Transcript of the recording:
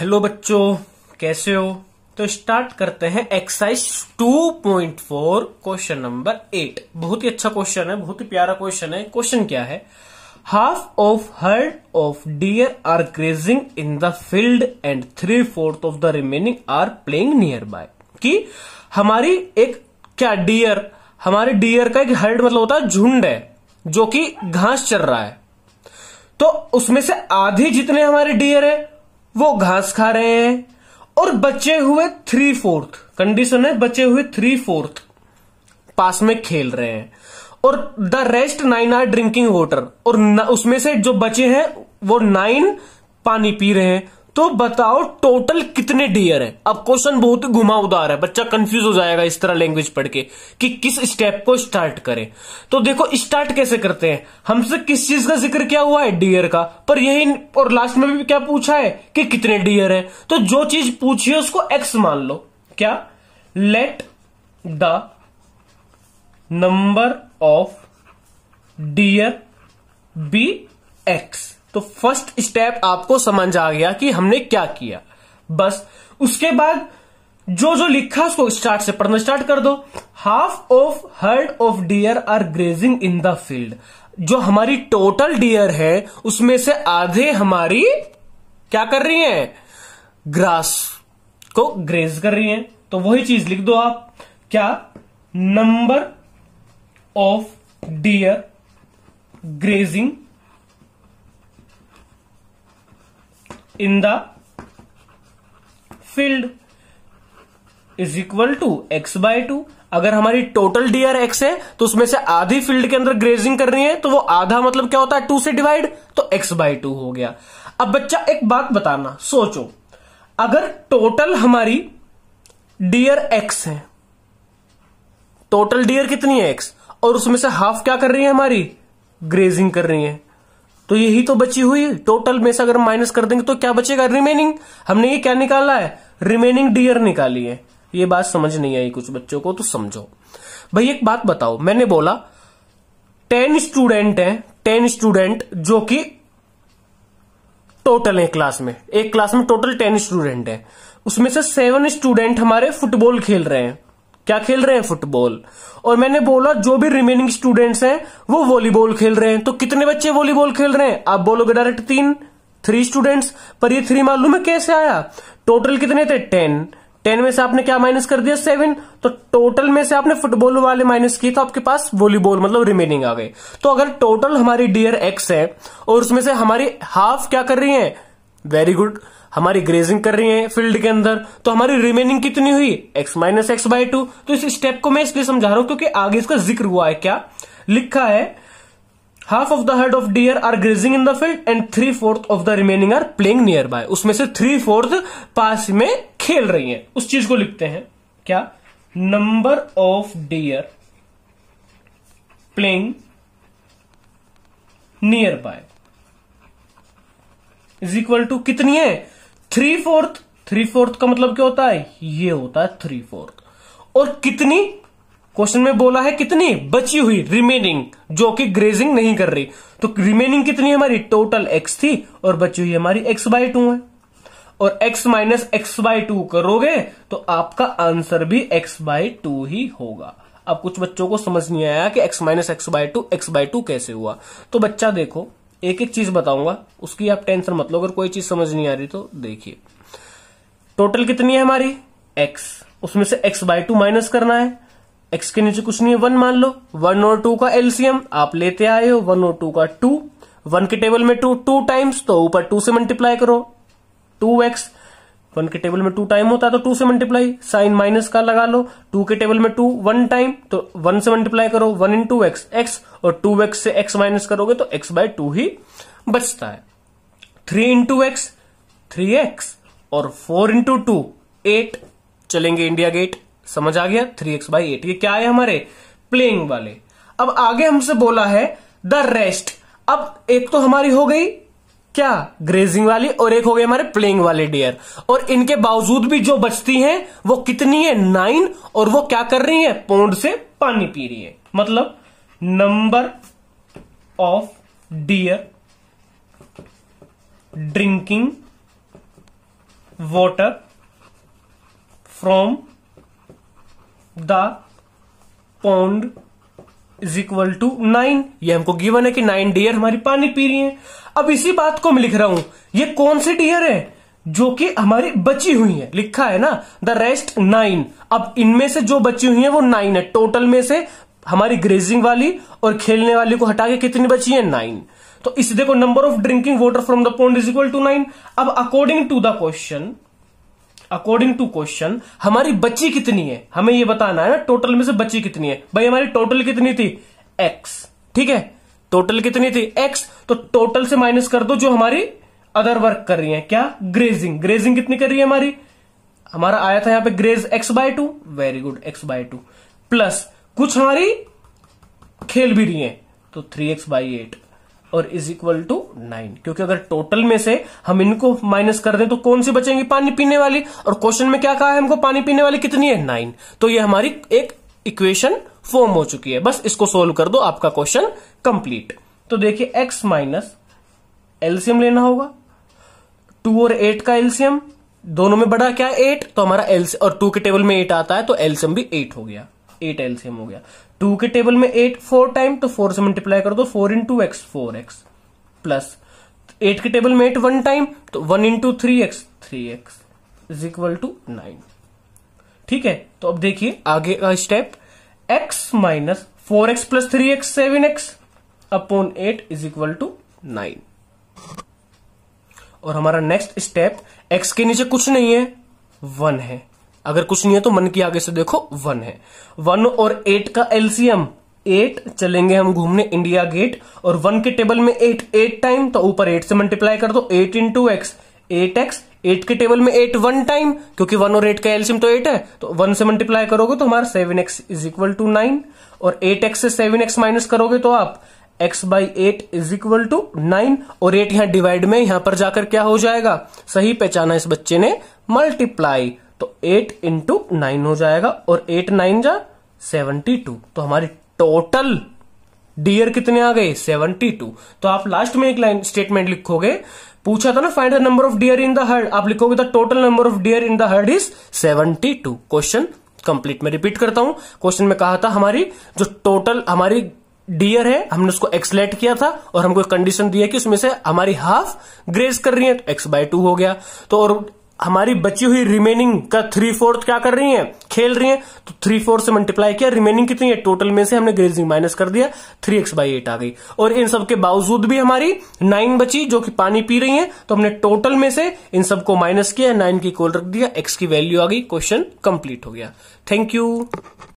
Hello बच्चों, कैसे हो। तो स्टार्ट करते हैं एक्सरसाइज 2.4 क्वेश्चन नंबर 8। बहुत ही अच्छा क्वेश्चन है, बहुत ही प्यारा क्वेश्चन है। क्वेश्चन क्या है? Half of herd of deer are grazing in the field and 3/4 of the remaining are playing nearby. कि हमारी एक क्या डियर, हमारे डियर का एक हर्ड मतलब होता है झुंड है जो कि घास चर रहा है। तो उसमें से आधे जितने हमारे डियर है वो घास खा रहे हैं और बचे हुए 3/4, कंडीशन है बचे हुए 3/4 पास में खेल रहे हैं और the rest 9 are drinking water. और उसमें से जो बचे हैं वो 9 पानी पी रहे हैं। तो बताओ टोटल कितने डियर हैं। अब क्वेश्चन बहुत ही घुमावदार है, बच्चा कंफ्यूज हो जाएगा इस तरह लैंग्वेज पढ़ के कि किस स्टेप को स्टार्ट करें। तो देखो स्टार्ट कैसे करते हैं। हमसे किस चीज का जिक्र क्या हुआ है? डियर का। पर यही और लास्ट में भी क्या पूछा है कि कितने डियर हैं। तो जो चीज पूछी है उसको एक्स मान लो। क्या? Let the number of deer be x. तो फर्स्ट स्टेप आपको समझ आ गया कि हमने क्या किया। बस उसके बाद जो जो लिखा उसको स्टार्ट से पढ़ना स्टार्ट कर दो। Half of herd of deer are grazing in the field. जो हमारी टोटल डियर है उसमें से आधे हमारी क्या कर रही हैं? ग्रास को ग्रेज कर रही हैं। तो वही चीज लिख दो आप। क्या? Number of deer grazing in the field is equal to x/2। अगर हमारी टोटल डियर x है तो उसमें से आधी फील्ड के अंदर ग्रेजिंग कर रही है, तो वो आधा मतलब क्या होता है? 2 से डिवाइड, तो x/2 हो गया। अब बच्चा एक बात बताना, सोचो अगर टोटल हमारी डियर x है, टोटल डियर कितनी है? x, और उसमें से हाफ क्या कर रही है? हमारी ग्रेजिंग कर रही है। तो यही तो बची हुई टोटल में से अगर माइनस कर देंगे तो क्या बचेगा? रिमेनिंग। हमने ये क्या निकाला है? रिमेनिंग डियर निकाली है। ये बात समझ नहीं आई कुछ बच्चों को, तो समझो भाई। एक बात बताओ, मैंने बोला 10 स्टूडेंट हैं, 10 स्टूडेंट जो कि टोटल है क्लास में। एक क्लास में टोटल 10 स्टूडेंट हैं, उसमें से 7 स्टूडेंट हमारे फुटबॉल खेल रहे हैं। क्या खेल रहे हैं? फुटबॉल। और मैंने बोला जो भी रिमेनिंग स्टूडेंट्स हैं वो वॉलीबॉल खेल रहे हैं। तो कितने बच्चे वॉलीबॉल खेल रहे हैं? आप बोलोगे डायरेक्ट 3 स्टूडेंट्स। पर ये 3 मालूम है कैसे आया? टोटल कितने थे? 10 में से आपने क्या माइनस कर दिया? 7। तो टोटल में से आपने फुटबॉल वाले माइनस किए तो आपके पास वॉलीबॉल मतलब रिमेनिंग आ गए। तो अगर टोटल हमारी डियर एक्स है और उसमें से हमारी हाफ क्या कर रही है? वेरी गुड, हमारी ग्रेजिंग कर रही है फील्ड के अंदर। तो हमारी रिमेनिंग कितनी हुई? x - x/2। तो इस स्टेप को मैं इसलिए समझा रहा हूं क्योंकि आगे इसका जिक्र हुआ है। क्या लिखा है? Half of the herd of deer are grazing in the field and 3/4 of the remaining are playing nearby. उसमें से 3/4 पास में खेल रही हैं। उस चीज को लिखते हैं। क्या? Number of deer playing nearby is equal to कितनी है? 3/4। 3/4 का मतलब क्या होता है? ये होता है 3/4। और कितनी? क्वेश्चन में बोला है कितनी बची हुई रिमेनिंग जो कि ग्रेजिंग नहीं कर रही। तो रिमेनिंग कितनी है हमारी? टोटल x थी और बची हुई हमारी x/2 है। और x - x/2 करोगे तो आपका आंसर भी x/2 ही होगा। अब कुछ बच्चों को समझ नहीं आया कि x - x/2 कैसे हुआ। तो बच्चा देखो, एक एक चीज बताऊंगा, उसकी आप टेंशन मत लो। अगर कोई चीज समझ नहीं आ रही तो देखिए। टोटल कितनी है हमारी? x, उसमें से x/2 माइनस करना है। x के नीचे कुछ नहीं है, 1 मान लो। 1 और 2 का एलसीएम आप लेते आए हो, 1 और 2 का 2। 1 के टेबल में 2 टाइम्स, तो ऊपर 2 से मल्टीप्लाई करो। 2x 1 के टेबल में 2 टाइम होता है तो 2 से मल्टीप्लाई, साइन माइनस का लगा लो। 2 के टेबल में 2 1 टाइम, तो 1 से मल्टीप्लाई करो। 1 × x x, और 2x से x माइनस करोगे तो x/2 ही बचता है। 3 × x 3x, और 4 × 2 8। चलेंगे इंडिया गेट। समझ आ गया? 3x/8। ये क्या है? हमारे प्लेइंग वाले। अब आगे हमसे बोला है द रेस्ट। अब एक तो हमारी हो गई क्या? ग्रेजिंग वाली, और एक हो गई हमारे प्लेइंग वाले डियर। और इनके बावजूद भी जो बचती हैं वो कितनी है? 9। और वो क्या कर रही है? पौंड से पानी पी रही है। मतलब number of deer drinking water from the pond is equal to 9। ये हमको गिवन है कि 9 डियर हमारी पानी पी रही हैं। अब इसी बात को मैं लिख रहा हूं, ये कौन सी डियर है जो कि हमारी बची हुई है, लिखा है ना द रेस्ट 9। अब इनमें से जो बची हुई है वो 9 है। टोटल में से हमारी ग्रेजिंग वाली और खेलने वाली को हटा के कितनी बची है, 9। तो इस देखो number of drinking water from the pond is equal to 9। अब अकॉर्डिंग टू क्वेश्चन हमारी बची कितनी है, हमें ये बताना है ना टोटल में से बची कितनी है। भाई हमारी टोटल कितनी थी, x, ठीक है, टोटल कितनी थी x। तो टोटल से माइनस कर दो जो हमारी अदर वर्क कर रही है, क्या, ग्रेजिंग कितनी कर रही है हमारी, हमारा आया था यहां पे graze x/2, very good x/2, plus कुछ हमारी खेल भी रही है तो 3x/8 और इज इक्वल टू 9। क्योंकि अगर टोटल में से हम इनको माइनस कर दें तो कौन सी बचेंगी, पानी पीने वाली, और क्वेश्चन में क्या कहा है हमको, पानी पीने वाली कितनी है, 9। तो ये हमारी एक इक्वेशन फॉर्म हो चुकी है। बस इसको सोल्व कर दो, आपका क्वेश्चन कंप्लीट। तो देखिए x माइनस एलसीएम लेना होगा, 2 और 8 का एलसीएम, दोनों में बड़ा क्या है 8, तो हमारा एलसीएम, और 2 के टेबल में 8 आता है तो एलसीएम भी 8 हो गया, 8 एलसीएम हो गया। 2 के टेबल में 8 4 टाइम, तो 4 से मल्टीप्लाई कर दो, 4 इंटू एक्स 4x, प्लस 8 के टेबल में 8 1 टाइम, तो 1 into 3x 3x is equal to 9। ठीक है, तो अब देखिए आगे का step, x minus 4x plus 3x 7x upon 8 is equal to 9। और हमारा नेक्स्ट स्टेप, x के नीचे कुछ नहीं है, 1 है, अगर कुछ नहीं है तो मन की आगे से देखो 1 है। 1 और 8 का एलसीएम 8, चलेंगे हम घूमने इंडिया गेट, और 1 के टेबल में 8 टाइम, तो ऊपर 8 से मल्टीप्लाई कर दो, 8 इंटू एक्स 8x, 8 के टेबल में 8 1 टाइम, क्योंकि 1 और 8 का एलसीएम तो 8 है, तो 1 से मल्टीप्लाई करोगे तो हमारा 7x इज इक्वल टू 9, और 8x से 7x माइनस करोगे तो आप x/8 इज इक्वल टू 9, और 8 यहां डिवाइड में यहां पर जाकर क्या हो जाएगा, सही पहचाना इस बच्चे ने, मल्टीप्लाई, तो 8 इंटू 9 हो जाएगा, और 8 9 जा 72, तो हमारी टोटल डियर कितने आ गए, 72। तो आप लास्ट में एक लाइन स्टेटमेंट लिखोगे, पूछा था ना find the number of dear in the heard, आप लिखोगे the total number of dear in the heard is 72। Question complete. मैं रिपीट करता हूं, क्वेश्चन में कहा था हमारी जो टोटल हमारी डियर है, हमने उसको एक्सलेट किया था और हमको कंडीशन दी है कि उसमें से हमारी हाफ ग्रेज कर रही है, तो x/2 हो गया। तो और हमारी बची हुई रिमेनिंग का 3/4 क्या कर रही हैं, खेल रही हैं, तो 3/4 से मल्टीप्लाई किया, रिमेनिंग कितनी है, टोटल में से हमने ग्रेजिंग माइनस कर दिया, 3x/8 आ गई। और इन सब के बावजूद भी हमारी 9 बची जो कि पानी पी रही हैं, तो हमने टोटल में से इन सबको माइनस किया, 9 की इक्वल रख दिया, x की वैल्यू आ गई, क्वेश्चन कंप्लीट हो गया। Thank you.